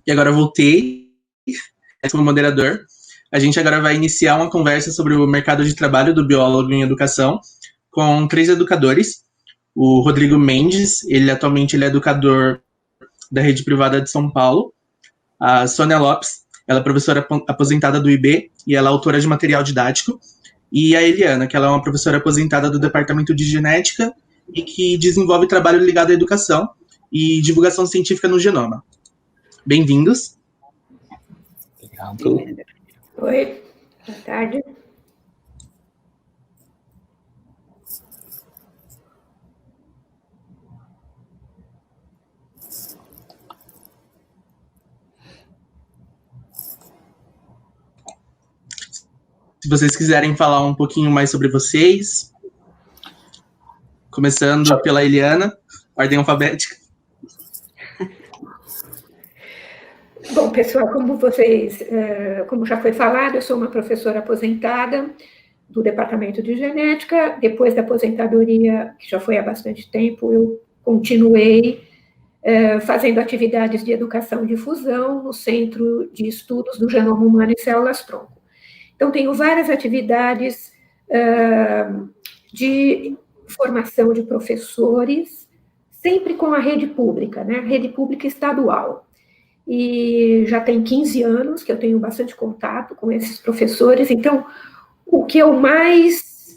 e agora voltei como moderador. A gente agora vai iniciar uma conversa sobre o mercado de trabalho do biólogo em educação com 3 educadores. O Rodrigo Mendes, atualmente ele é educador da rede privada de São Paulo. A Sônia Lopes, ela é professora aposentada do IB e ela é autora de material didático. E a Eliana, que ela é uma professora aposentada do Departamento de Genética e que desenvolve trabalho ligado à educação e divulgação científica no genoma. Bem-vindos. Obrigado. Oi, boa tarde. Se vocês quiserem falar um pouquinho mais sobre vocês, começando pela Eliana, ordem alfabética. Bom, pessoal, como já foi falado, eu sou uma professora aposentada do Departamento de Genética. Depois da aposentadoria, que já foi há bastante tempo, eu continuei fazendo atividades de educação e difusão no Centro de Estudos do Genoma Humano e Células-Tronco. Então, tenho várias atividades de formação de professores, sempre com a rede pública, né? Rede pública estadual. E já tem 15 anos que eu tenho bastante contato com esses professores. Então, o que eu mais...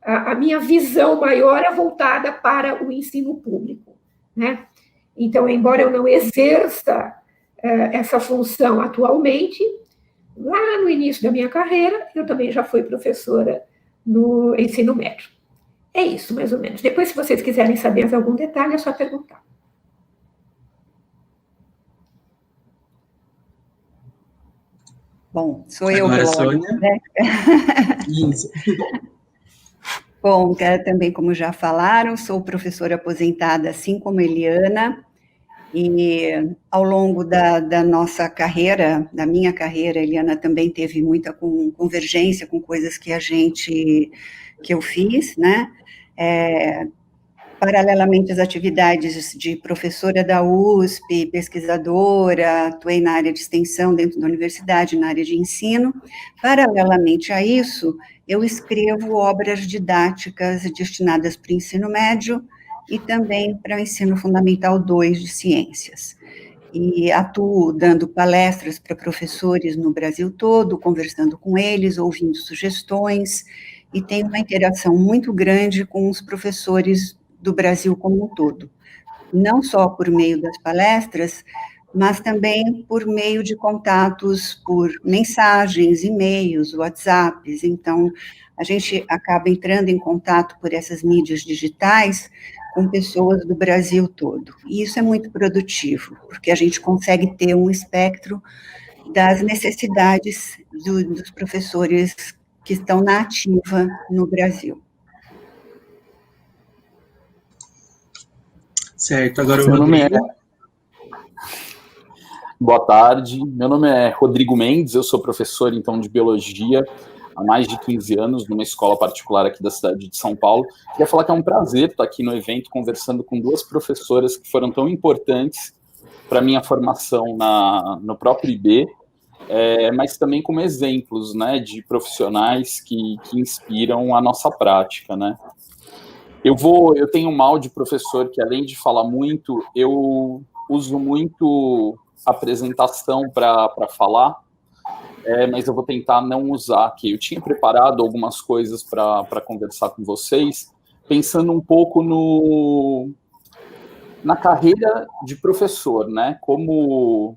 a minha visão maior é voltada para o ensino público, né? Então, embora eu não exerça essa função atualmente, lá no início da minha carreira, eu também já fui professora no ensino médio. É isso, mais ou menos. Depois, se vocês quiserem saber mais algum detalhe, é só perguntar. Bom, sou eu agora, pela Sônia. ordem, né? Isso. Bom, também, como já falaram, sou professora aposentada, assim como Eliana, e ao longo da nossa carreira, da minha carreira, a Eliana também teve muita convergência com coisas que eu fiz, né? Paralelamente às atividades de professora da USP, pesquisadora, atuei na área de extensão dentro da universidade, na área de ensino. Paralelamente a isso, eu escrevo obras didáticas destinadas para o ensino médio e também para o ensino fundamental 2 de ciências. E atuo dando palestras para professores no Brasil todo, conversando com eles, ouvindo sugestões, e tenho uma interação muito grande com os professores do Brasil como um todo. Não só por meio das palestras, mas também por meio de contatos por mensagens, e-mails, WhatsApps. Então, a gente acaba entrando em contato por essas mídias digitais com pessoas do Brasil todo. E isso é muito produtivo, porque a gente consegue ter um espectro das necessidades dos professores que estão na ativa no Brasil. Certo, agora o Rodrigo. Boa tarde, meu nome é Rodrigo Mendes, eu sou professor, então, de Biologia há mais de 15 anos, numa escola particular aqui da cidade de São Paulo. Queria falar que é um prazer estar aqui no evento, conversando com 2 professoras que foram tão importantes para a minha formação no próprio IB, mas também como exemplos, né, de profissionais que inspiram a nossa prática, né. Eu tenho um mal de professor que, além de falar muito, eu uso muito apresentação para falar, mas eu vou tentar não usar aqui. Eu tinha preparado algumas coisas para conversar com vocês, pensando um pouco na carreira de professor, né? Como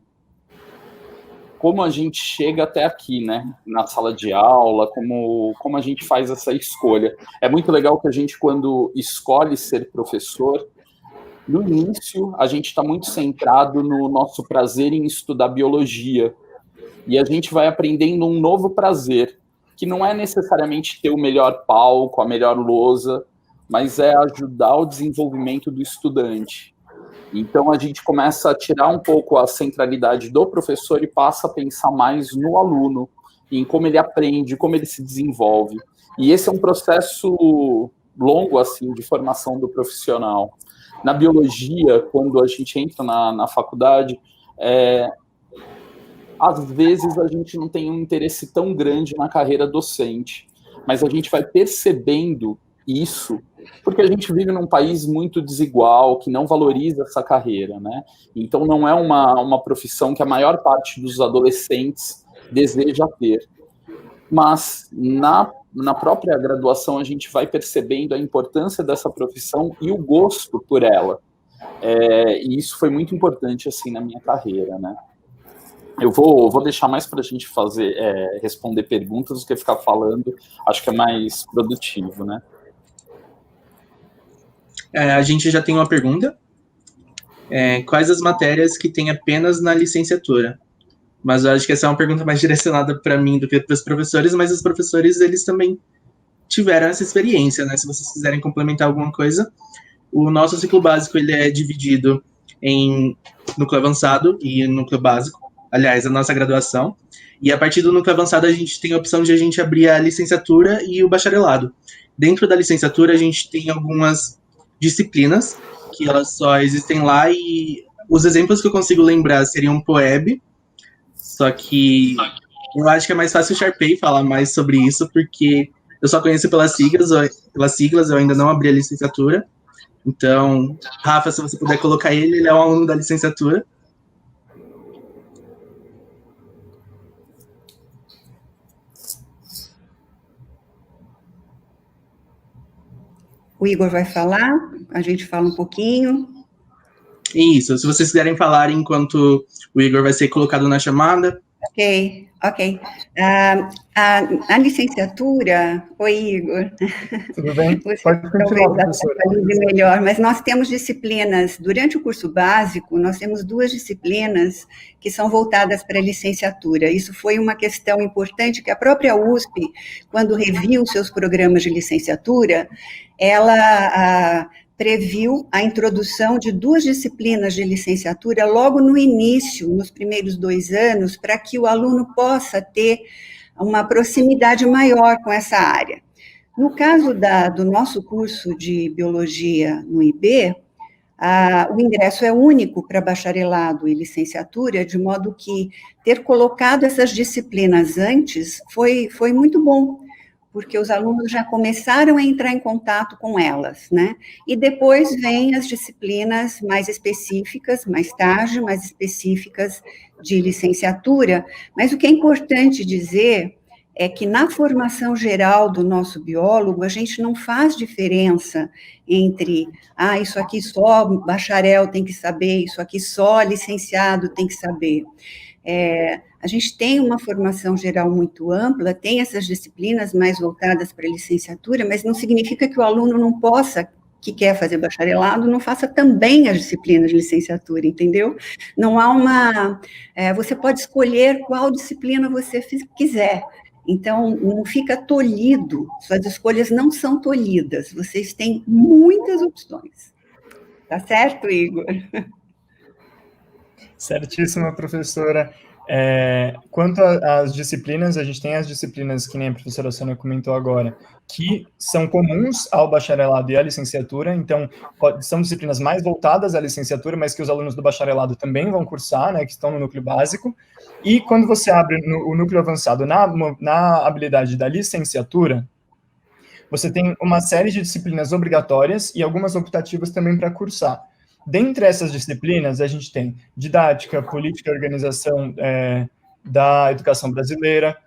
a gente chega até aqui, né? Na sala de aula, como a gente faz essa escolha. É muito legal que a gente, quando escolhe ser professor, no início, a gente está muito centrado no nosso prazer em estudar biologia. E a gente vai aprendendo um novo prazer, que não é necessariamente ter o melhor palco, a melhor lousa, mas é ajudar o desenvolvimento do estudante. Então, a gente começa a tirar um pouco a centralidade do professor e passa a pensar mais no aluno, em como ele aprende, como ele se desenvolve. E esse é um processo longo, assim, de formação do profissional. Na biologia, quando a gente entra na faculdade, às vezes a gente não tem um interesse tão grande na carreira docente, mas a gente vai percebendo isso, porque a gente vive num país muito desigual, que não valoriza essa carreira, né? Então não é uma profissão que a maior parte dos adolescentes deseja ter. Mas na própria graduação a gente vai percebendo a importância dessa profissão e o gosto por ela. E isso foi muito importante assim na minha carreira, né? Eu vou deixar mais para a gente responder perguntas do que ficar falando. Acho que é mais produtivo, né? A gente já tem uma pergunta. Quais as matérias que tem apenas na licenciatura? Mas eu acho que essa é uma pergunta mais direcionada para mim do que para os professores, mas os professores, eles também tiveram essa experiência, né? Se vocês quiserem complementar alguma coisa. O nosso ciclo básico, ele é dividido em núcleo avançado e núcleo básico. Aliás, a nossa graduação. E a partir do núcleo avançado, a gente tem a opção de a gente abrir a licenciatura e o bacharelado. Dentro da licenciatura, a gente tem algumas disciplinas que elas só existem lá, e os exemplos que eu consigo lembrar seriam POEB, só que eu acho que é mais fácil o Sharpay falar mais sobre isso, porque eu só conheço pelas siglas, eu ainda não abri a licenciatura. Então, Rafa, se você puder colocar ele é um aluno da licenciatura. O Igor vai falar, a gente fala um pouquinho. Isso, se vocês quiserem falar enquanto o Igor vai ser colocado na chamada. Ok. A licenciatura... Oi, Igor. Tudo bem? Você pode continuar, professora. Melhor, mas nós temos disciplinas, durante o curso básico, nós temos 2 disciplinas que são voltadas para a licenciatura. Isso foi uma questão importante que a própria USP, quando reviu seus programas de licenciatura, ela previu a introdução de 2 disciplinas de licenciatura logo no início, nos primeiros 2 anos, para que o aluno possa ter uma proximidade maior com essa área. No caso do nosso curso de biologia no IB, o ingresso é único para bacharelado e licenciatura, de modo que ter colocado essas disciplinas antes foi muito bom, porque os alunos já começaram a entrar em contato com elas, né? E depois vêm as disciplinas mais específicas, mais tarde, mais específicas de licenciatura, mas o que é importante dizer é que na formação geral do nosso biólogo, a gente não faz diferença entre, isso aqui só bacharel tem que saber, isso aqui só licenciado tem que saber. A gente tem uma formação geral muito ampla, tem essas disciplinas mais voltadas para a licenciatura, mas não significa que o aluno não possa, que quer fazer bacharelado, não faça também as disciplinas de licenciatura, entendeu? Não há você pode escolher qual disciplina você quiser, então não fica tolhido, suas escolhas não são tolhidas, vocês têm muitas opções. Tá certo, Igor? Certíssima, professora. Quanto às disciplinas, a gente tem as disciplinas, que nem a professora Sônia comentou agora, que são comuns ao bacharelado e à licenciatura, então são disciplinas mais voltadas à licenciatura, mas que os alunos do bacharelado também vão cursar, né, que estão no núcleo básico, e quando você abre o núcleo avançado na habilidade da licenciatura, você tem uma série de disciplinas obrigatórias e algumas optativas também para cursar. Dentre essas disciplinas, a gente tem didática, política e organização da educação brasileira,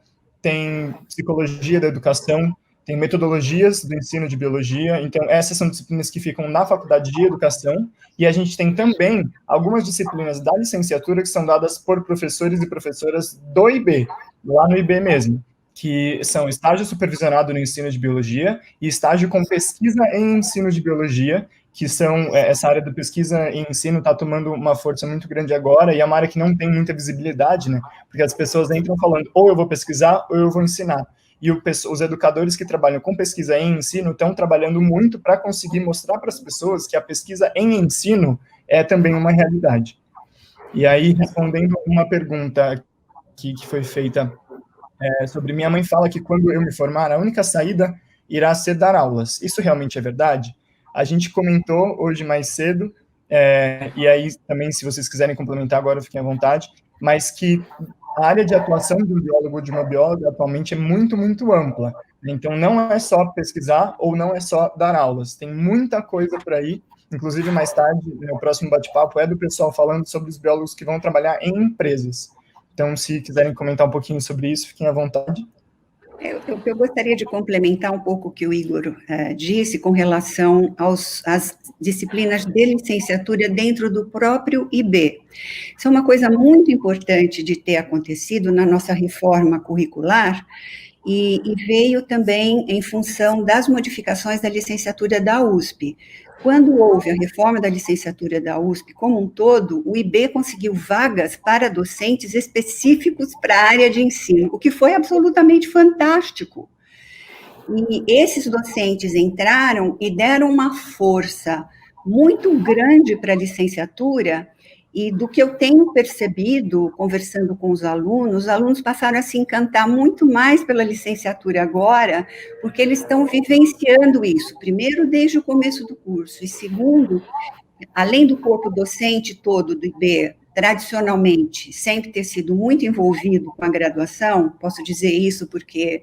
tem psicologia da educação, tem metodologias do ensino de biologia, então essas são disciplinas que ficam na faculdade de educação, e a gente tem também algumas disciplinas da licenciatura que são dadas por professores e professoras do IB, lá no IB mesmo, que são estágio supervisionado no ensino de biologia e estágio com pesquisa em ensino de biologia, que são, essa área da pesquisa e ensino está tomando uma força muito grande agora, e é uma área que não tem muita visibilidade, né, porque as pessoas entram falando, ou eu vou pesquisar, ou eu vou ensinar, e os educadores que trabalham com pesquisa em ensino estão trabalhando muito para conseguir mostrar para as pessoas que a pesquisa em ensino é também uma realidade. E aí, respondendo uma pergunta que foi feita sobre minha mãe fala que quando eu me formar, a única saída irá ser dar aulas. Isso realmente é verdade? A gente comentou hoje mais cedo, e aí também, se vocês quiserem complementar agora, fiquem à vontade, mas que a área de atuação de um biólogo ou de uma bióloga atualmente é muito, muito ampla. Então, não é só pesquisar ou não é só dar aulas. Tem muita coisa por aí. Inclusive, mais tarde, no próximo bate-papo, é do pessoal falando sobre os biólogos que vão trabalhar em empresas. Então, se quiserem comentar um pouquinho sobre isso, fiquem à vontade. Eu gostaria de complementar um pouco o que o Igor disse com relação às disciplinas de licenciatura dentro do próprio IB. Isso é uma coisa muito importante de ter acontecido na nossa reforma curricular, e veio também em função das modificações da licenciatura da USP. Quando houve a reforma da licenciatura da USP como um todo, o IB conseguiu vagas para docentes específicos para a área de ensino, o que foi absolutamente fantástico. E esses docentes entraram e deram uma força muito grande para a licenciatura, e do que eu tenho percebido, conversando com os alunos passaram a se encantar muito mais pela licenciatura agora, porque eles estão vivenciando isso, primeiro, desde o começo do curso, e segundo, além do corpo docente todo do IB, tradicionalmente, sempre ter sido muito envolvido com a graduação, posso dizer isso porque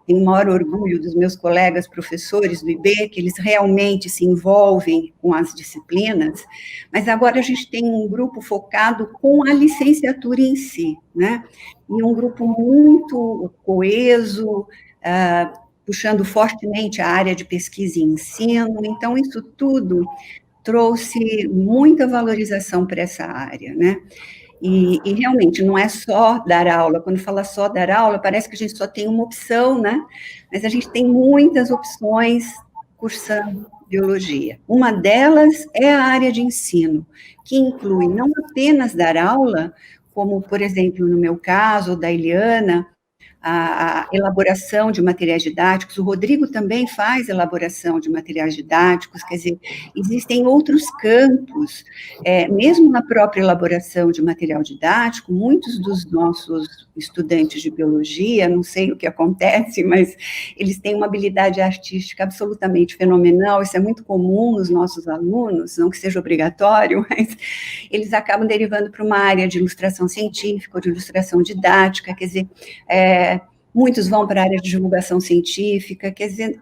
tenho o maior orgulho dos meus colegas professores do IB, que eles realmente se envolvem com as disciplinas, mas agora a gente tem um grupo focado com a licenciatura em si, né? E um grupo muito coeso, puxando fortemente a área de pesquisa e ensino, então isso tudo trouxe muita valorização para essa área, né? E realmente não é só dar aula. Quando fala só dar aula, parece que a gente só tem uma opção, né? Mas a gente tem muitas opções cursando biologia. Uma delas é a área de ensino, que inclui não apenas dar aula, como, por exemplo, no meu caso, ou da Eliana, a elaboração de materiais didáticos. O Rodrigo também faz elaboração de materiais didáticos, quer dizer, existem outros campos, mesmo na própria elaboração de material didático, muitos dos nossos estudantes de biologia, não sei o que acontece, mas eles têm uma habilidade artística absolutamente fenomenal, isso é muito comum nos nossos alunos, não que seja obrigatório, mas eles acabam derivando para uma área de ilustração científica ou de ilustração didática, quer dizer, muitos vão para a área de divulgação científica, quer dizer,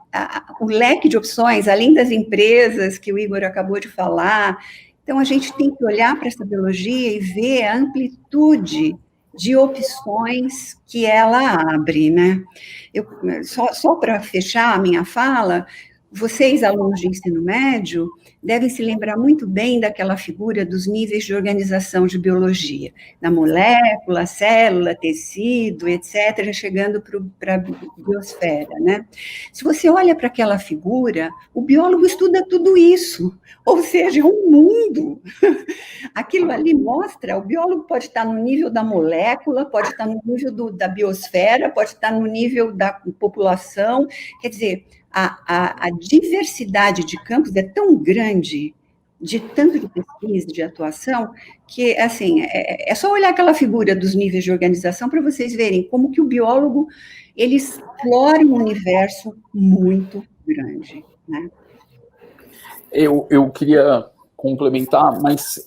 o leque de opções, além das empresas que o Igor acabou de falar, então a gente tem que olhar para essa biologia e ver a amplitude de opções que ela abre, né? Só para fechar a minha fala, vocês, alunos de ensino médio, devem se lembrar muito bem daquela figura dos níveis de organização de biologia, da molécula, célula, tecido, etc., chegando para a biosfera, né? Se você olha para aquela figura, o biólogo estuda tudo isso, ou seja, é um mundo. Aquilo ali mostra, o biólogo pode estar no nível da molécula, pode estar no nível da biosfera, pode estar no nível da população, quer dizer, a diversidade de campos é tão grande, de tanto de pesquisa, de atuação, que, assim, é só olhar aquela figura dos níveis de organização para vocês verem como que o biólogo, ele explora um universo muito grande, né? Eu queria complementar, mas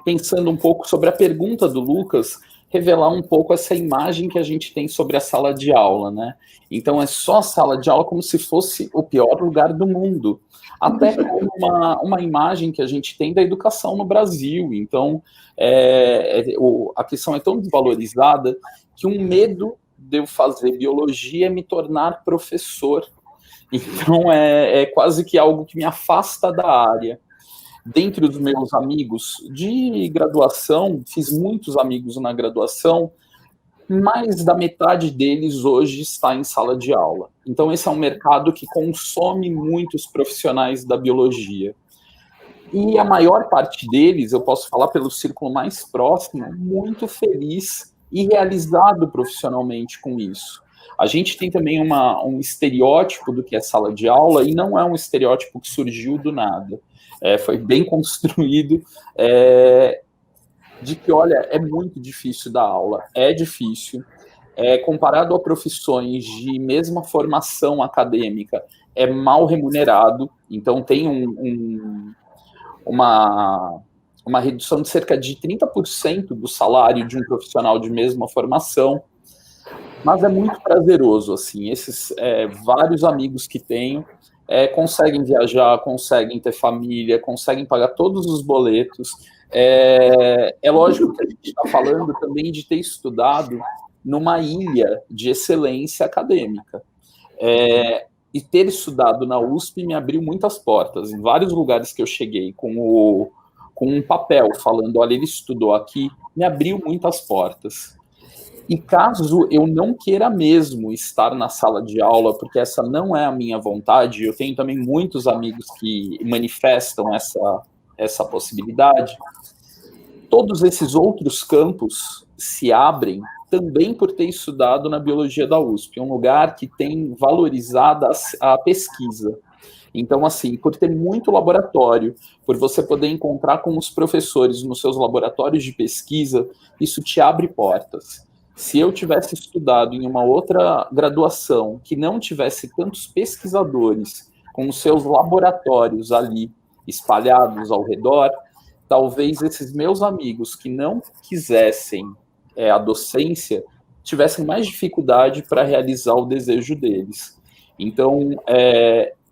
pensando um pouco sobre a pergunta do Lucas, revelar um pouco essa imagem que a gente tem sobre a sala de aula, né? Então, é só a sala de aula como se fosse o pior lugar do mundo. Até como uma imagem que a gente tem da educação no Brasil. Então, a questão é tão desvalorizada que um medo de eu fazer biologia é me tornar professor. Então, é quase que algo que me afasta da área. Dentre os meus amigos de graduação, fiz muitos amigos na graduação, mais da metade deles hoje está em sala de aula. Então, esse é um mercado que consome muitos profissionais da biologia. E a maior parte deles, eu posso falar pelo círculo mais próximo, muito feliz e realizado profissionalmente com isso. A gente tem também um estereótipo do que é sala de aula, e não é um estereótipo que surgiu do nada. Foi bem construído, de que, olha, é muito difícil dar aula, é difícil. Comparado a profissões de mesma formação acadêmica, é mal remunerado, então tem uma uma redução de cerca de 30% do salário de um profissional de mesma formação, mas é muito prazeroso, assim, esses vários amigos que tenho conseguem viajar, conseguem ter família, conseguem pagar todos os boletos. É lógico que a gente está falando também de ter estudado numa ilha de excelência acadêmica. E ter estudado na USP me abriu muitas portas. Em vários lugares que eu cheguei com um papel falando, olha, ele estudou aqui, me abriu muitas portas. E caso eu não queira mesmo estar na sala de aula, porque essa não é a minha vontade, eu tenho também muitos amigos que manifestam essa possibilidade, todos esses outros campos se abrem também por ter estudado na biologia da USP, um lugar que tem valorizado a pesquisa. Então, assim, por ter muito laboratório, por você poder encontrar com os professores nos seus laboratórios de pesquisa, isso te abre portas. Se eu tivesse estudado em uma outra graduação que não tivesse tantos pesquisadores com os seus laboratórios ali espalhados ao redor, talvez esses meus amigos que não quisessem a docência tivessem mais dificuldade para realizar o desejo deles. Então,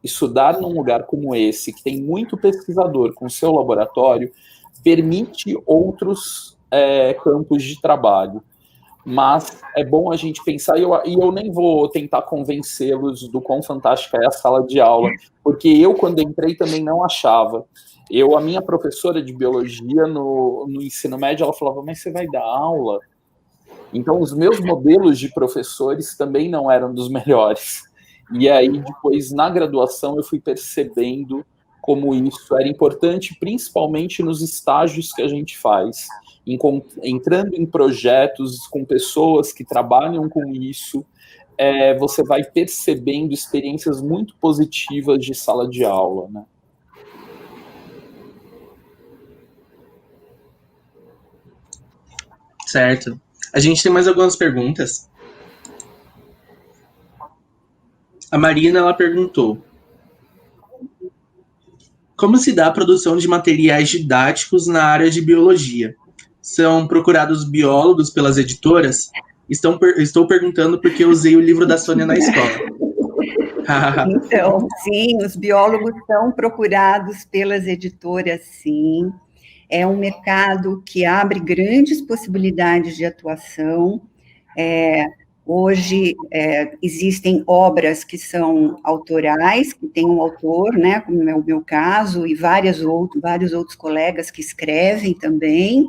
estudar num lugar como esse, que tem muito pesquisador com seu laboratório, permite outros campos de trabalho. Mas é bom a gente pensar, e eu nem vou tentar convencê-los do quão fantástica é a sala de aula, porque eu, quando entrei, também não achava. A minha professora de biologia no ensino médio, ela falava, mas você vai dar aula? Então, os meus modelos de professores também não eram dos melhores. E aí, depois, na graduação, eu fui percebendo como isso era importante, principalmente nos estágios que a gente faz, entrando em projetos com pessoas que trabalham com isso, você vai percebendo experiências muito positivas de sala de aula, né? Certo. A gente tem mais algumas perguntas. A Marina, ela perguntou: como se dá a produção de materiais didáticos na área de biologia? São procurados biólogos pelas editoras? Estou perguntando porque eu usei o livro da Sônia na escola. Então, sim, os biólogos são procurados pelas editoras, sim. É um mercado que abre grandes possibilidades de atuação. Hoje, existem obras que são autorais, que tem um autor, né, como é o meu caso, e vários outros colegas que escrevem também,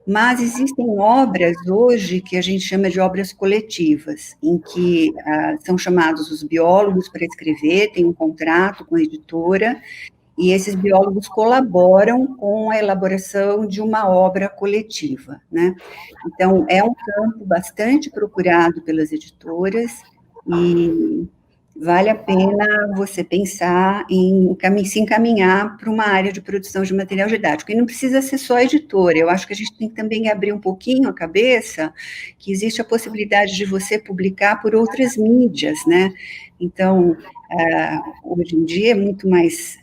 mas existem obras hoje que a gente chama de obras coletivas, em que são chamados os biólogos para escrever, tem um contrato com a editora, e esses biólogos colaboram com a elaboração de uma obra coletiva, né? Então, é um campo bastante procurado pelas editoras e vale a pena você pensar em se encaminhar para uma área de produção de material didático. E não precisa ser só editora, eu acho que a gente tem que também abrir um pouquinho a cabeça que existe a possibilidade de você publicar por outras mídias, né? Então, hoje em dia é muito mais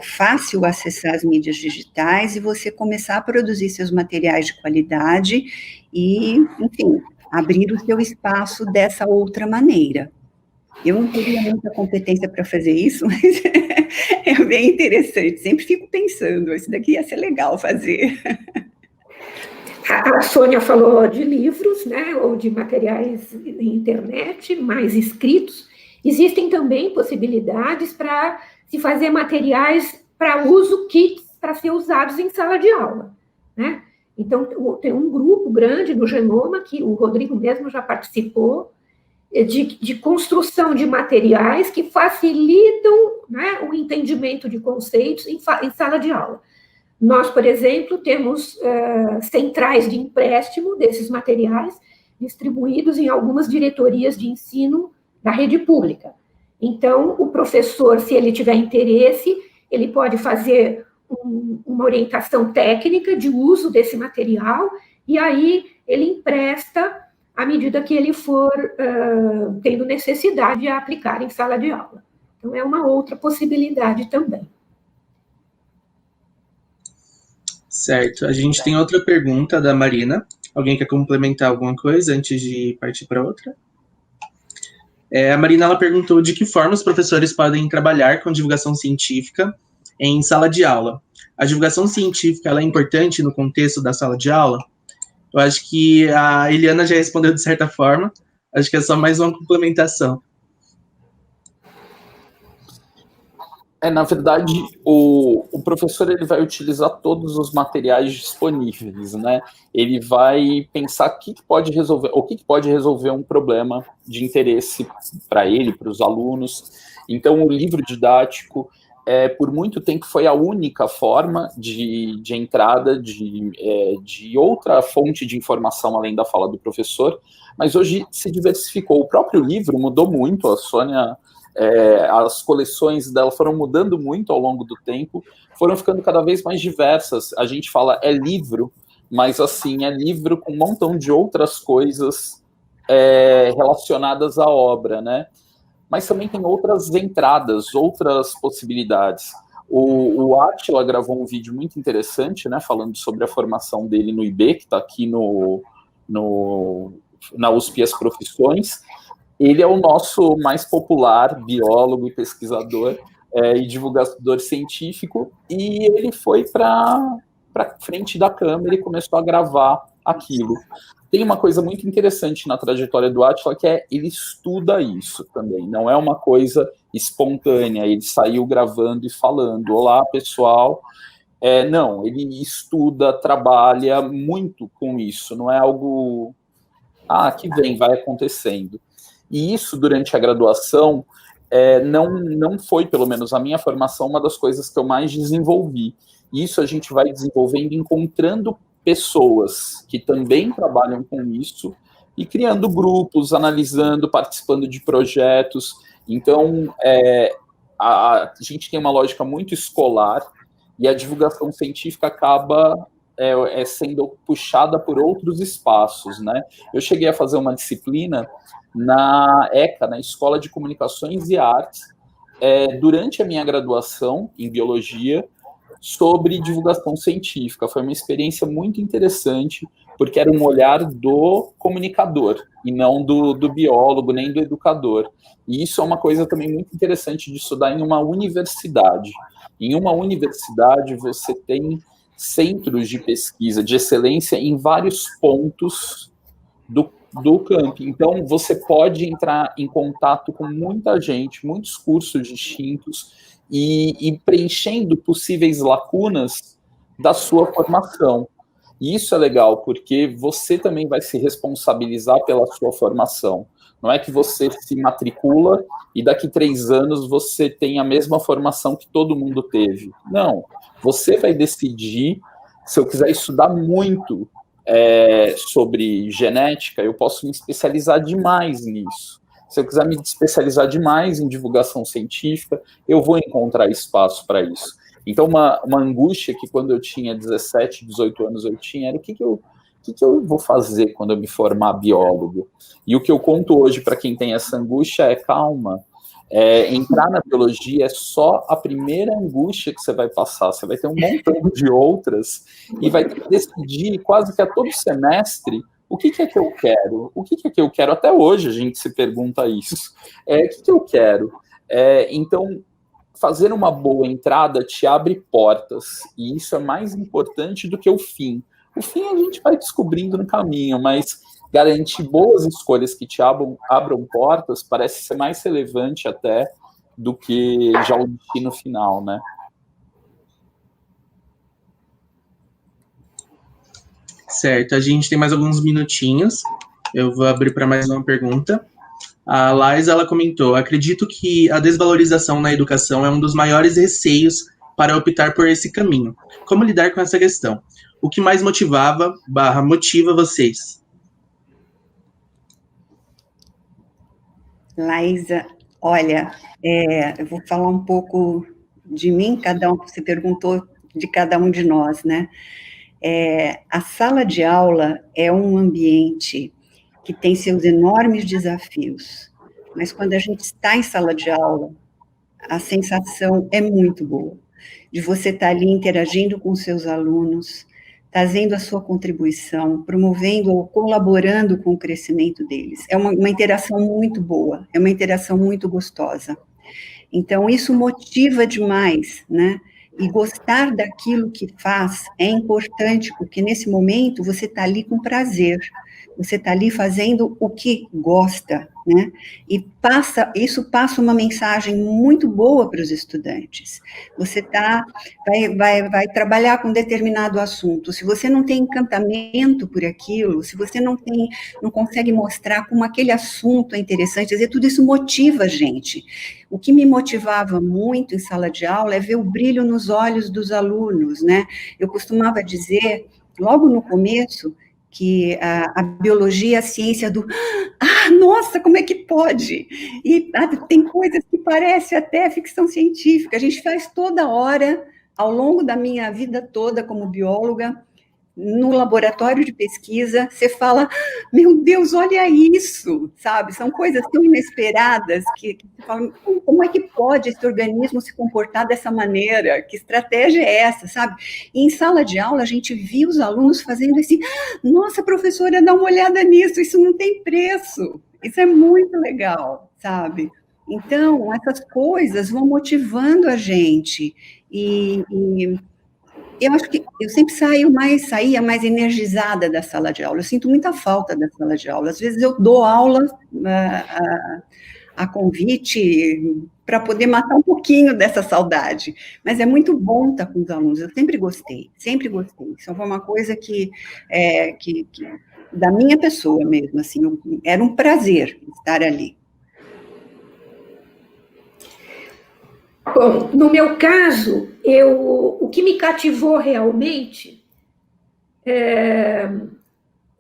fácil acessar as mídias digitais e você começar a produzir seus materiais de qualidade e, enfim, abrir o seu espaço dessa outra maneira. Eu não teria muita competência para fazer isso, mas é bem interessante. Sempre fico pensando, isso daqui ia ser legal fazer. A Sônia falou de livros, né, ou de materiais na internet, mais escritos. Existem também possibilidades para se fazer materiais para uso kits para ser usados em sala de aula, né? Então, tem um grupo grande no Genoma, que o Rodrigo mesmo já participou, de construção de materiais que facilitam, né, o entendimento de conceitos em sala de aula. Nós, por exemplo, temos centrais de empréstimo desses materiais distribuídos em algumas diretorias de ensino da rede pública. Então, o professor, se ele tiver interesse, ele pode fazer uma orientação técnica de uso desse material e aí ele empresta à medida que ele for tendo necessidade de aplicar em sala de aula. Então, é uma outra possibilidade também. Certo. A gente tem outra pergunta da Marina. Alguém quer complementar alguma coisa antes de partir para outra? A Marina ela perguntou de que forma os professores podem trabalhar com divulgação científica em sala de aula. A divulgação científica ela é importante no contexto da sala de aula? Eu acho que a Eliana já respondeu de certa forma. Acho que é só mais uma complementação. Na verdade, o professor ele vai utilizar todos os materiais disponíveis, né? Ele vai pensar o que pode resolver um problema de interesse para ele, para os alunos. Então, o livro didático, por muito tempo, foi a única forma de entrada de outra fonte de informação além da fala do professor, mas hoje se diversificou. O próprio livro mudou muito, a Sônia... as coleções dela foram mudando muito ao longo do tempo, foram ficando cada vez mais diversas. A gente fala livro, mas assim, é livro com um montão de outras coisas relacionadas à obra, né? Mas também tem outras entradas, outras possibilidades. O Átila gravou um vídeo muito interessante, né, falando sobre a formação dele no IB, que está aqui na USP As Profissões. Ele é o nosso mais popular biólogo e pesquisador e divulgador científico, e ele foi para frente da câmera e começou a gravar aquilo. Tem uma coisa muito interessante na trajetória do Átila, que ele estuda isso também, não é uma coisa espontânea, ele saiu gravando e falando, olá, pessoal. Não, ele estuda, trabalha muito com isso, não é algo que vai acontecendo. E isso, durante a graduação, não foi, pelo menos a minha formação, uma das coisas que eu mais desenvolvi. Isso a gente vai desenvolvendo encontrando pessoas que também trabalham com isso e criando grupos, analisando, participando de projetos. Então, a gente tem uma lógica muito escolar e a divulgação científica acaba sendo puxada por outros espaços, né? Eu cheguei a fazer uma disciplina na ECA, na Escola de Comunicações e Artes, durante a minha graduação em Biologia, sobre divulgação científica. Foi uma experiência muito interessante, porque era um olhar do comunicador, e não do biólogo, nem do educador. E isso é uma coisa também muito interessante de estudar em uma universidade. Em uma universidade, você tem centros de pesquisa, de excelência, em vários pontos do campo. Então, você pode entrar em contato com muita gente, muitos cursos distintos, e preenchendo possíveis lacunas da sua formação. E isso é legal, porque você também vai se responsabilizar pela sua formação. Não é que você se matricula e daqui 3 anos você tem a mesma formação que todo mundo teve. Não. Você vai decidir, se eu quiser estudar muito sobre genética, eu posso me especializar demais nisso. Se eu quiser me especializar demais em divulgação científica, eu vou encontrar espaço para isso. Então, uma angústia que quando eu tinha 17, 18 anos eu tinha, era o que eu vou fazer quando eu me formar biólogo? E o que eu conto hoje para quem tem essa angústia é calma. Entrar na biologia é só a primeira angústia que você vai passar. Você vai ter um montão de outras e vai ter que decidir quase que a todo semestre o que é que eu quero? O que é que eu quero? Até hoje a gente se pergunta isso. O que eu quero? Então, fazer uma boa entrada te abre portas, e isso é mais importante do que o fim. O fim a gente vai descobrindo no caminho, mas garantir boas escolhas que te abram portas parece ser mais relevante até do que já o destino final, né? Certo, a gente tem mais alguns minutinhos. Eu vou abrir para mais uma pergunta. A Laís, ela comentou: acredito que a desvalorização na educação é um dos maiores receios para optar por esse caminho. Como lidar com essa questão? O que mais motiva vocês? Laísa, olha, eu vou falar um pouco de mim, você perguntou de cada um de nós, né? A sala de aula é um ambiente que tem seus enormes desafios, mas quando a gente está em sala de aula, a sensação é muito boa. de você estar ali interagindo com os seus alunos, trazendo a sua contribuição, promovendo ou colaborando com o crescimento deles. É uma interação muito boa, é uma interação muito gostosa. Então, isso motiva demais, né? E gostar daquilo que faz é importante, porque nesse momento você está ali com prazer, você está ali fazendo o que gosta, né? E isso passa uma mensagem muito boa para os estudantes. Você vai trabalhar com determinado assunto. Se você não tem encantamento por aquilo, se você não consegue mostrar como aquele assunto é interessante, quer dizer, tudo isso motiva a gente. O que me motivava muito em sala de aula é ver o brilho nos olhos dos alunos, né? Eu costumava dizer, logo no começo, que a biologia é a ciência do nossa, como é que pode? E tem coisas que parecem até ficção científica, a gente faz toda hora, ao longo da minha vida toda como bióloga, no laboratório de pesquisa, você fala, meu Deus, olha isso, sabe? São coisas tão inesperadas que você fala, como é que pode esse organismo se comportar dessa maneira? Que estratégia é essa, sabe? E em sala de aula, a gente via os alunos fazendo assim, nossa, professora, dá uma olhada nisso, isso não tem preço. Isso é muito legal, sabe? Então, essas coisas vão motivando a gente e eu acho que eu sempre saía mais energizada da sala de aula. Eu sinto muita falta da sala de aula. Às vezes eu dou aula a convite para poder matar um pouquinho dessa saudade. Mas é muito bom estar com os alunos. Eu sempre gostei, sempre gostei. Isso foi uma coisa que da minha pessoa mesmo, assim, era um prazer estar ali. Bom, no meu caso, o que me cativou realmente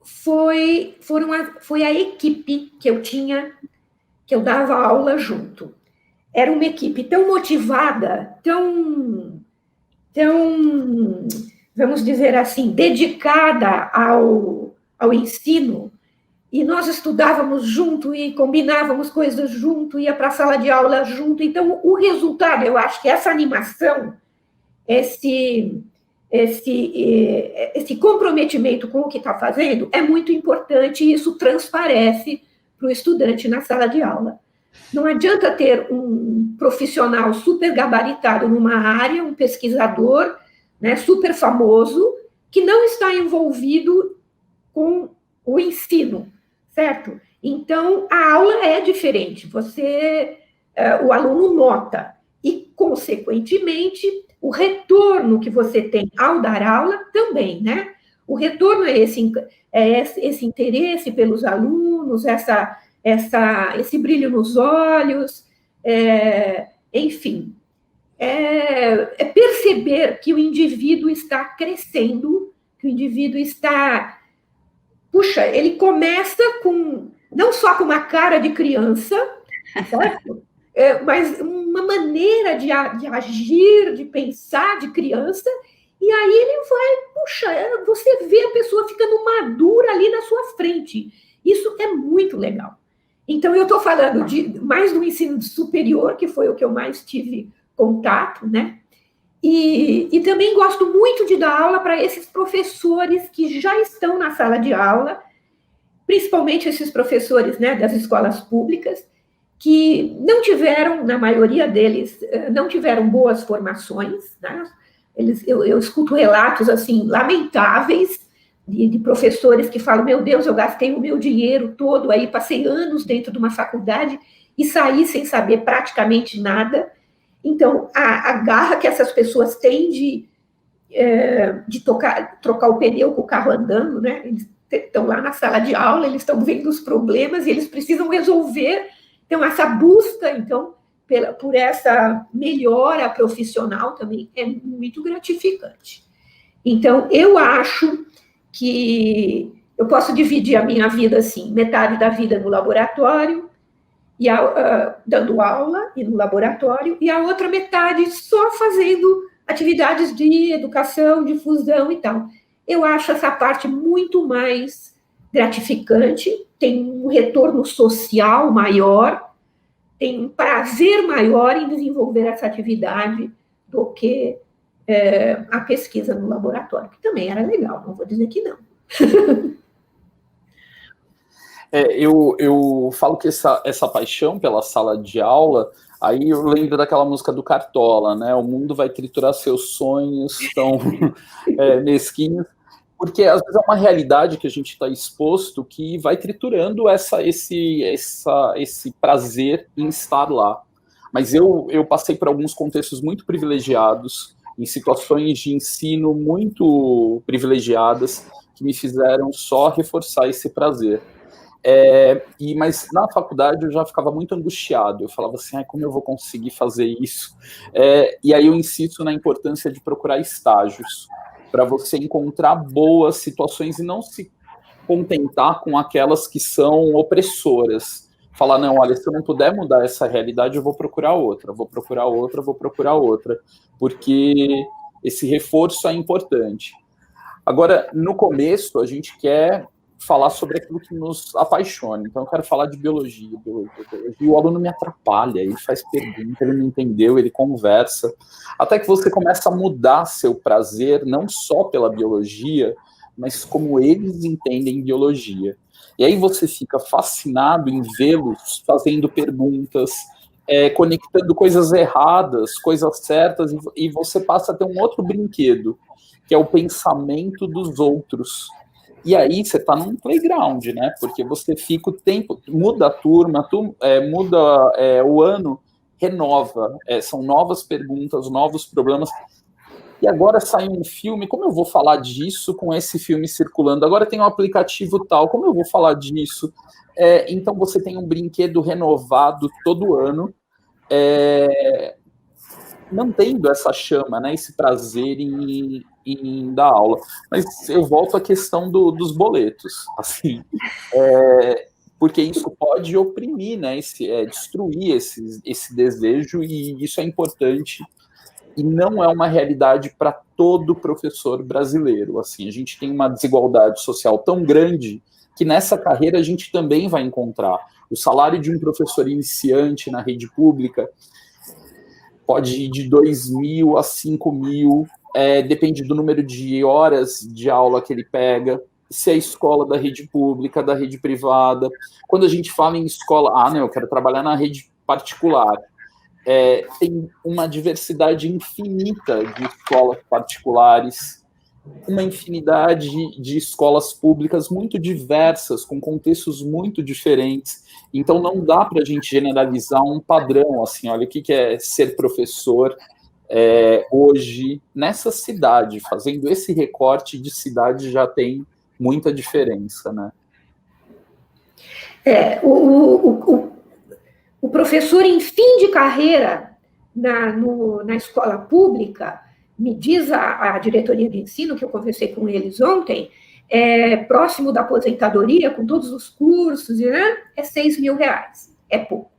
foi a equipe que eu tinha, que eu dava aula junto. Era uma equipe tão motivada, tão vamos dizer assim, dedicada ao ensino, e nós estudávamos junto e combinávamos coisas junto, ia para a sala de aula junto. Então, o resultado, eu acho que essa animação, esse comprometimento com o que está fazendo é muito importante e isso transparece para o estudante na sala de aula. Não adianta ter um profissional super gabaritado numa área, um pesquisador, né, super famoso, que não está envolvido com o ensino, certo? Então, a aula é diferente, o aluno nota, e, consequentemente, o retorno que você tem ao dar aula também, né? O retorno é esse interesse pelos alunos, esse brilho nos olhos, enfim, é perceber que o indivíduo está crescendo, que o indivíduo está... Puxa, ele começa não só com uma cara de criança, certo? Mas uma maneira de agir, de pensar de criança, e aí ele vai, puxa, você vê a pessoa ficando madura ali na sua frente. Isso é muito legal. Então, eu estou falando mais do ensino superior, que foi o que eu mais tive contato, né? E também gosto muito de dar aula para esses professores que já estão na sala de aula, principalmente esses professores, né, das escolas públicas, que não tiveram, na maioria deles, não tiveram boas formações, né? Eu escuto relatos, assim, lamentáveis de professores que falam, meu Deus, eu gastei o meu dinheiro todo aí, passei anos dentro de uma faculdade e saí sem saber praticamente nada. Então, a garra que essas pessoas têm de trocar o pneu com o carro andando, né? Eles estão lá na sala de aula, eles estão vendo os problemas e eles precisam resolver. Então, essa busca, então, por essa melhora profissional também é muito gratificante. Então, eu acho que eu posso dividir a minha vida assim, metade da vida no laboratório, dando aula e no laboratório, e a outra metade só fazendo atividades de educação, difusão e tal. Eu acho essa parte muito mais gratificante, tem um retorno social maior, tem um prazer maior em desenvolver essa atividade do que a pesquisa no laboratório, que também era legal, não vou dizer que não. Eu falo que essa paixão pela sala de aula, aí eu lembro daquela música do Cartola, né? O mundo vai triturar seus sonhos tão mesquinhos, porque às vezes é uma realidade que a gente está exposto que vai triturando esse prazer em estar lá. Mas eu passei por alguns contextos muito privilegiados, em situações de ensino muito privilegiadas, que me fizeram só reforçar esse prazer. Mas na faculdade eu já ficava muito angustiado, eu falava assim, como eu vou conseguir fazer isso? E aí eu insisto na importância de procurar estágios, para você encontrar boas situações e não se contentar com aquelas que são opressoras. Falar, não, olha, se eu não puder mudar essa realidade, eu vou procurar outra, porque esse reforço é importante. Agora, no começo, a gente quer falar sobre aquilo que nos apaixona. Então, eu quero falar de biologia. O aluno me atrapalha, ele faz pergunta, ele não entendeu, ele conversa. Até que você começa a mudar seu prazer, não só pela biologia, mas como eles entendem biologia. E aí você fica fascinado em vê-los fazendo perguntas, conectando coisas erradas, coisas certas, e você passa a ter um outro brinquedo, que é o pensamento dos outros. E aí você está num playground, né? Porque você fica o tempo, muda a turma, muda o ano, renova. São novas perguntas, novos problemas. E agora sai um filme, como eu vou falar disso com esse filme circulando? Agora tem um aplicativo tal, como eu vou falar disso? Então você tem um brinquedo renovado todo ano, mantendo essa chama, né, esse prazer em dar aula. Mas eu volto à questão dos boletos, assim, porque isso pode oprimir, né, destruir esse desejo, e isso é importante, e não é uma realidade para todo professor brasileiro. Assim, a gente tem uma desigualdade social tão grande que nessa carreira a gente também vai encontrar. O salário de um professor iniciante na rede pública pode ir de 2.000 a 5.000, depende do número de horas de aula que ele pega, se é escola da rede pública, da rede privada. Quando a gente fala em escola, não, eu quero trabalhar na rede particular. Tem uma diversidade infinita de escolas particulares, uma infinidade de escolas públicas muito diversas, com contextos muito diferentes. Então, não dá para a gente generalizar um padrão, assim, olha, o que é ser professor hoje nessa cidade, fazendo esse recorte de cidade já tem muita diferença, né? O professor em fim de carreira na escola pública, me diz a diretoria de ensino, que eu conversei com eles ontem, próximo da aposentadoria, com todos os cursos, né, é R$6.000. É pouco.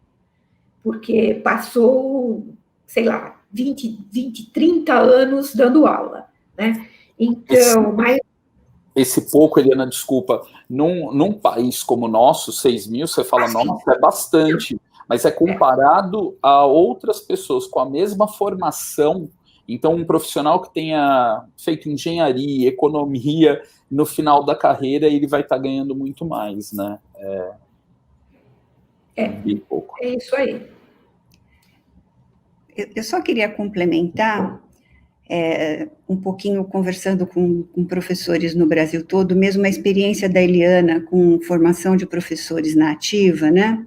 Porque passou, sei lá, 20, 30 anos dando aula, né? Então, Esse pouco, Eliana, desculpa, num país como o nosso, 6.000, você fala, nossa, é bastante. Mas é comparado a outras pessoas com a mesma formação. Então, um profissional que tenha feito engenharia, economia, no final da carreira, ele vai estar ganhando muito mais, né? Bem pouco. É isso aí. Eu só queria complementar, um pouquinho conversando com professores no Brasil todo, mesmo a experiência da Eliana com formação de professores na ativa, né?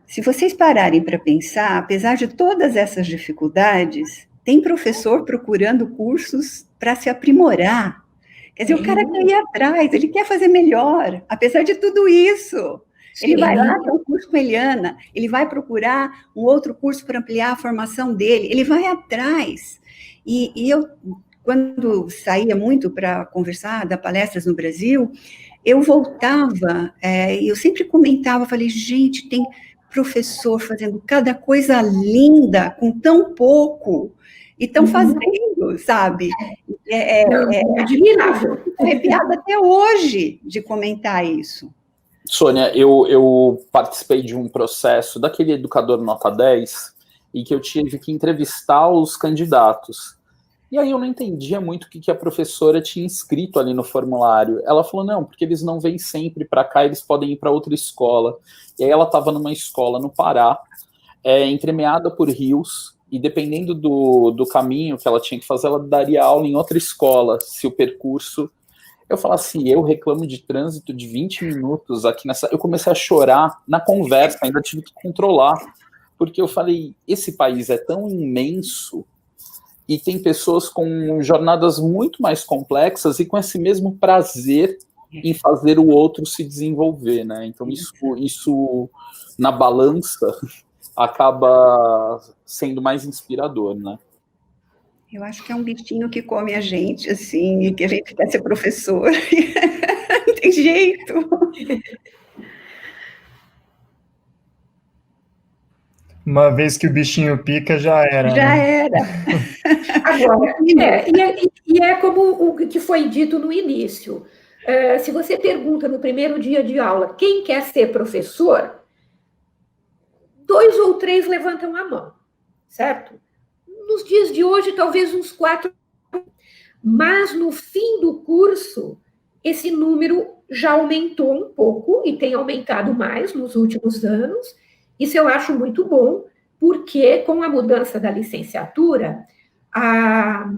Se vocês pararem para pensar, apesar de todas essas dificuldades, tem professor procurando cursos para se aprimorar. Quer dizer, o cara quer ir atrás, ele quer fazer melhor, apesar de tudo isso. Sim. Ele vai lá para um curso com a Eliana, ele vai procurar um outro curso para ampliar a formação dele, ele vai atrás. E eu, quando saía muito para conversar, dar palestras no Brasil, eu voltava, eu sempre comentava, falei, gente, tem professor fazendo cada coisa linda com tão pouco, e estão fazendo, sabe? É admirável. Estou arrepiada até hoje de comentar isso. Sônia, eu participei de um processo daquele educador nota 10, e que eu tive que entrevistar os candidatos. E aí eu não entendia muito o que a professora tinha escrito ali no formulário. Ela falou, não, porque eles não vêm sempre para cá, eles podem ir para outra escola. E aí ela estava numa escola no Pará, entremeada por rios, e dependendo do caminho que ela tinha que fazer, ela daria aula em outra escola, se o percurso... Eu falo assim, eu reclamo de trânsito de 20 minutos aqui nessa... Eu comecei a chorar na conversa, ainda tive que controlar, porque eu falei, esse país é tão imenso e tem pessoas com jornadas muito mais complexas e com esse mesmo prazer em fazer o outro se desenvolver, né? Então isso na balança acaba sendo mais inspirador, né? Eu acho que é um bichinho que come a gente, assim, e que a gente quer ser professor. Não tem jeito. Uma vez que o bichinho pica, já era. Já né? era. Agora, e é como o que foi dito no início. Se você pergunta no primeiro dia de aula quem quer ser professor, 2 ou 3 levantam a mão, certo? Nos dias de hoje, talvez uns 4, mas no fim do curso, esse número já aumentou um pouco e tem aumentado mais nos últimos anos. Isso eu acho muito bom, porque com a mudança da licenciatura, as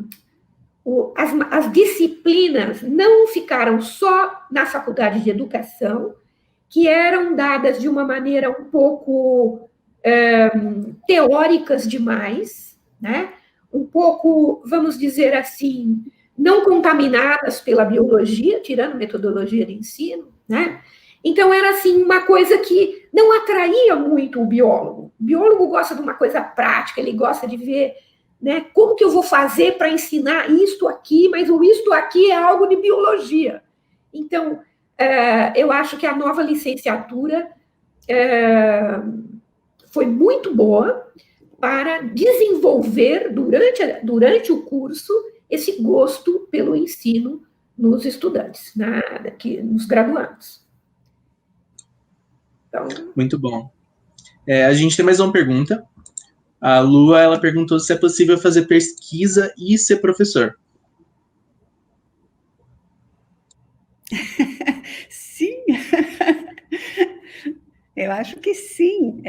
disciplinas não ficaram só na faculdade de educação, que eram dadas de uma maneira um pouco teóricas demais, né? Um pouco, vamos dizer assim, não contaminadas pela biologia, tirando metodologia de ensino, né? Então, era assim, uma coisa que não atraía muito o biólogo. O biólogo gosta de uma coisa prática, ele gosta de ver, né, como que eu vou fazer para ensinar isto aqui, mas o isto aqui é algo de biologia. Então, eu acho que a nova licenciatura foi muito boa para desenvolver, durante o curso, esse gosto pelo ensino nos estudantes, nos graduandos. Então... Muito bom. A gente tem mais uma pergunta. A Lua, ela perguntou se é possível fazer pesquisa e ser professor. Sim. Eu acho que sim.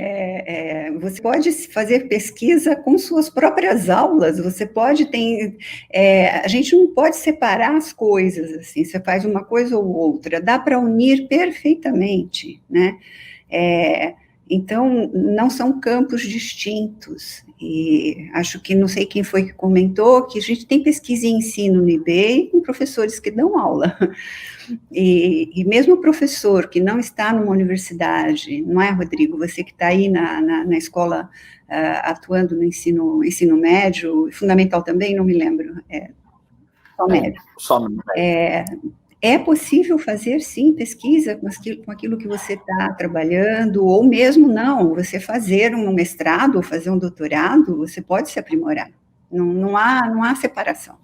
Você pode fazer pesquisa com suas próprias aulas, você pode ter... a gente não pode separar as coisas, assim, você faz uma coisa ou outra, dá para unir perfeitamente, né? Então, não são campos distintos, e acho que, não sei quem foi que comentou, que a gente tem pesquisa e ensino no IB com professores que dão aula. E mesmo o professor que não está numa universidade, não é, Rodrigo? Você que está aí na escola atuando no ensino médio, fundamental também, não me lembro, só médio. Só médio. É possível fazer, sim, pesquisa com aquilo que você está trabalhando, ou mesmo não, você fazer um mestrado ou fazer um doutorado, você pode se aprimorar. Não há separação.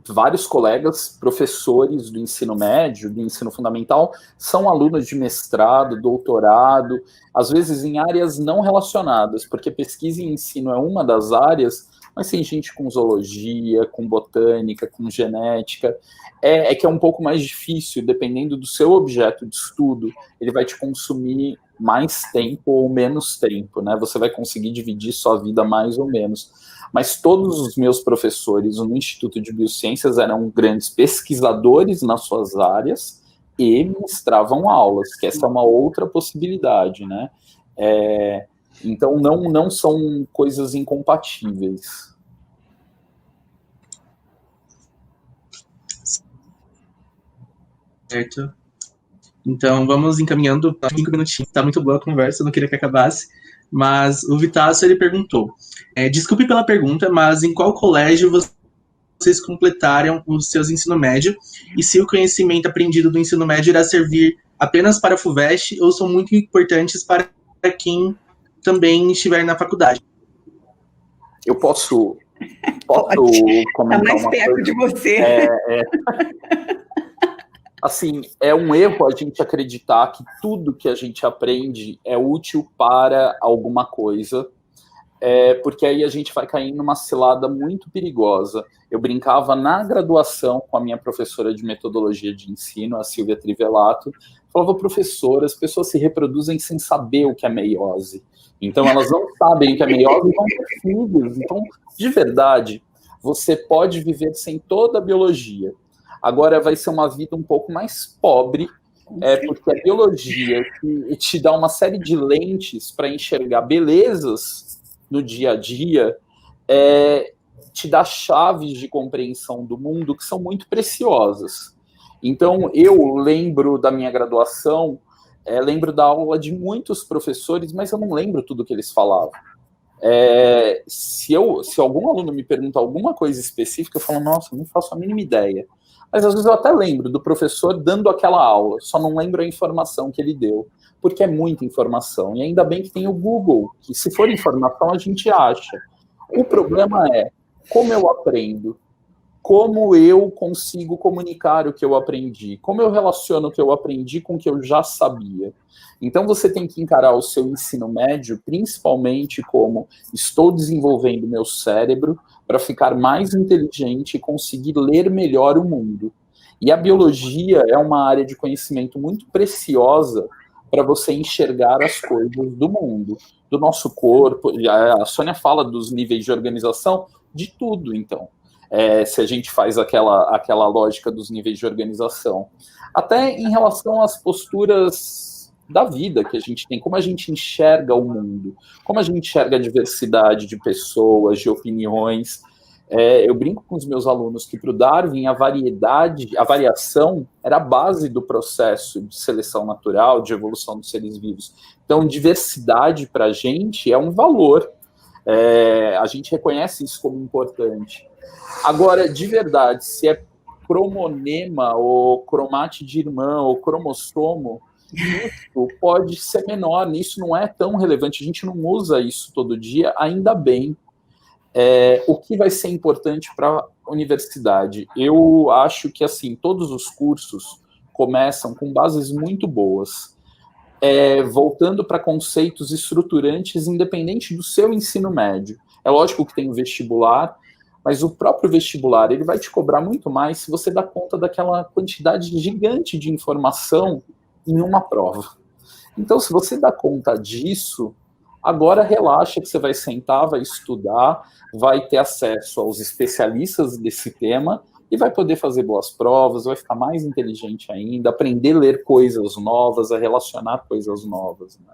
Vários colegas, professores do ensino médio, do ensino fundamental, são alunos de mestrado, doutorado, às vezes em áreas não relacionadas, porque pesquisa e ensino é uma das áreas, mas tem gente com zoologia, com botânica, com genética, que é um pouco mais difícil, dependendo do seu objeto de estudo, ele vai te consumir mais tempo ou menos tempo, né? Você vai conseguir dividir sua vida mais ou menos. Mas todos os meus professores no Instituto de Biociências eram grandes pesquisadores nas suas áreas e ministravam aulas, que essa é uma outra possibilidade, né? Então, não são coisas incompatíveis. Certo. Então, vamos encaminhando para 5 minutinhos. Tá muito boa a conversa, não queria que acabasse. Mas o Vitácio, ele perguntou, desculpe pela pergunta, mas em qual colégio vocês completaram os seus ensino médio? E se o conhecimento aprendido do ensino médio irá servir apenas para a FUVEST ou são muito importantes para quem também estiver na faculdade? Eu posso comentar tá mais uma perto coisa? De você. Assim, é um erro a gente acreditar que tudo que a gente aprende é útil para alguma coisa, porque aí a gente vai cair numa cilada muito perigosa. Eu brincava na graduação com a minha professora de metodologia de ensino, a Silvia Trivelato, falava, professora, as pessoas se reproduzem sem saber o que é meiose. Então, elas não sabem o que é meiose e vão ter filhos. Então, de verdade, você pode viver sem toda a biologia. Agora vai ser uma vida um pouco mais pobre, porque a biologia te dá uma série de lentes para enxergar belezas no dia a dia, te dá chaves de compreensão do mundo que são muito preciosas. Então, eu lembro da minha graduação, lembro da aula de muitos professores, mas eu não lembro tudo que eles falavam. Se algum aluno me pergunta alguma coisa específica, eu falo, nossa, eu não faço a mínima ideia. Mas às vezes eu até lembro do professor dando aquela aula, só não lembro a informação que ele deu, porque é muita informação. E ainda bem que tem o Google, que se for informação a gente acha. O problema é como eu aprendo, como eu consigo comunicar o que eu aprendi, como eu relaciono o que eu aprendi com o que eu já sabia. Então você tem que encarar o seu ensino médio principalmente como estou desenvolvendo meu cérebro para ficar mais inteligente e conseguir ler melhor o mundo. E a biologia é uma área de conhecimento muito preciosa para você enxergar as coisas do mundo, do nosso corpo. A Sônia fala dos níveis de organização, de tudo, então. Se a gente faz aquela lógica dos níveis de organização. Até em relação às posturas da vida que a gente tem, como a gente enxerga o mundo, como a gente enxerga a diversidade de pessoas, de opiniões. Eu brinco com os meus alunos que para o Darwin a variação era a base do processo de seleção natural, de evolução dos seres vivos. Então, diversidade para a gente é um valor. A gente reconhece isso como importante. Agora, de verdade, se é cromonema, ou cromate de irmã, ou cromossomo, isso pode ser menor, isso não é tão relevante, a gente não usa isso todo dia, ainda bem. O que vai ser importante para a universidade? Eu acho que, assim, todos os cursos começam com bases muito boas, voltando para conceitos estruturantes, independente do seu ensino médio. É lógico que tem o vestibular, mas o próprio vestibular, ele vai te cobrar muito mais se você dá conta daquela quantidade gigante de informação em uma prova. Então, se você dá conta disso, agora relaxa que você vai sentar, vai estudar, vai ter acesso aos especialistas desse tema e vai poder fazer boas provas, vai ficar mais inteligente ainda, aprender a ler coisas novas, a relacionar coisas novas, né?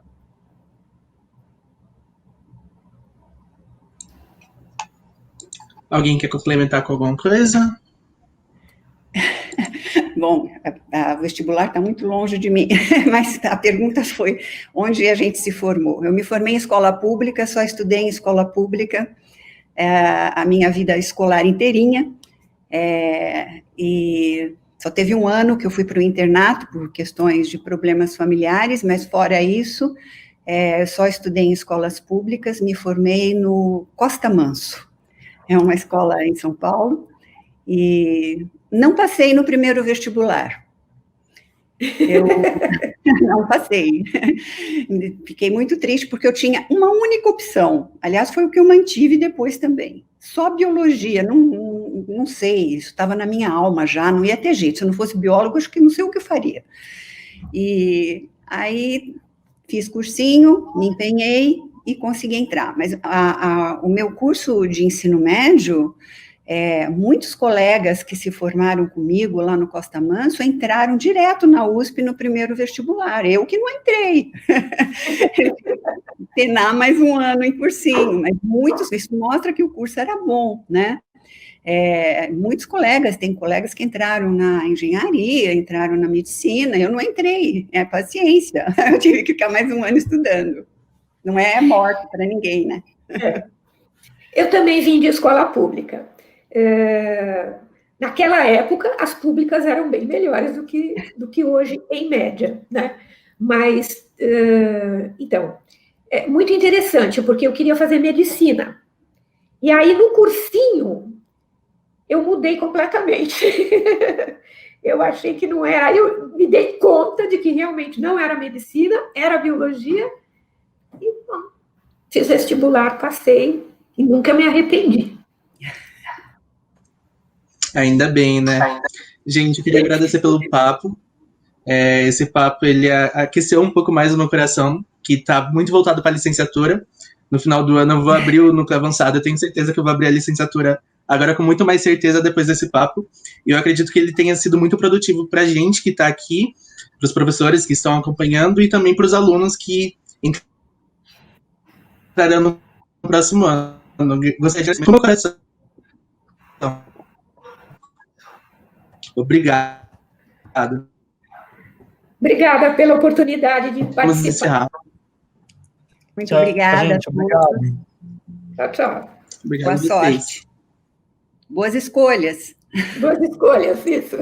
Alguém quer complementar com alguma coisa? Bom, a vestibular está muito longe de mim, mas a pergunta foi onde a gente se formou. Eu me formei em escola pública, só estudei em escola pública a minha vida escolar inteirinha, e só teve um ano que eu fui para o internato por questões de problemas familiares, mas fora isso, eu só estudei em escolas públicas, me formei no Costa Manso, é uma escola em São Paulo, e não passei no primeiro vestibular. Eu não passei. Fiquei muito triste, porque eu tinha uma única opção. Aliás, foi o que eu mantive depois também. Só biologia, não sei, isso estava na minha alma já, não ia ter jeito. Se eu não fosse biólogo, acho que não sei o que eu faria. E aí, fiz cursinho, me empenhei e consegui entrar. Mas o meu curso de ensino médio... muitos colegas que se formaram comigo lá no Costa Manso entraram direto na USP no primeiro vestibular, eu que não entrei, penar mais um ano em cursinho, mas muitos, isso mostra que o curso era bom, né? Muitos colegas, tem colegas que entraram na engenharia, entraram na medicina, eu não entrei, paciência, eu tive que ficar mais um ano estudando, não é morte para ninguém, né? Eu também vim de escola pública. Naquela época, as públicas eram bem melhores do que hoje, em média, né? Mas, então, é muito interessante, porque eu queria fazer medicina. E aí, no cursinho, eu mudei completamente. Eu achei que não era. Aí eu me dei conta de que realmente não era medicina, era biologia. E bom, fiz vestibular, passei e nunca me arrependi. Ainda bem, né? Gente, eu queria agradecer pelo papo. Esse papo, ele aqueceu um pouco mais o meu coração, que está muito voltado para a licenciatura. No final do ano eu vou abrir o núcleo avançado, eu tenho certeza que eu vou abrir a licenciatura agora com muito mais certeza depois desse papo. E eu acredito que ele tenha sido muito produtivo para a gente que está aqui, para os professores que estão acompanhando e também para os alunos que entrarão no próximo ano. Gostaria de agradecer com o meu coração. Obrigado. Obrigada pela oportunidade de Vamos participar. encerrar. Muito Tchau, obrigada. gente, obrigado. Tchau, tchau. Obrigado Boa a vocês. sorte. Boas escolhas. Boas escolhas, isso.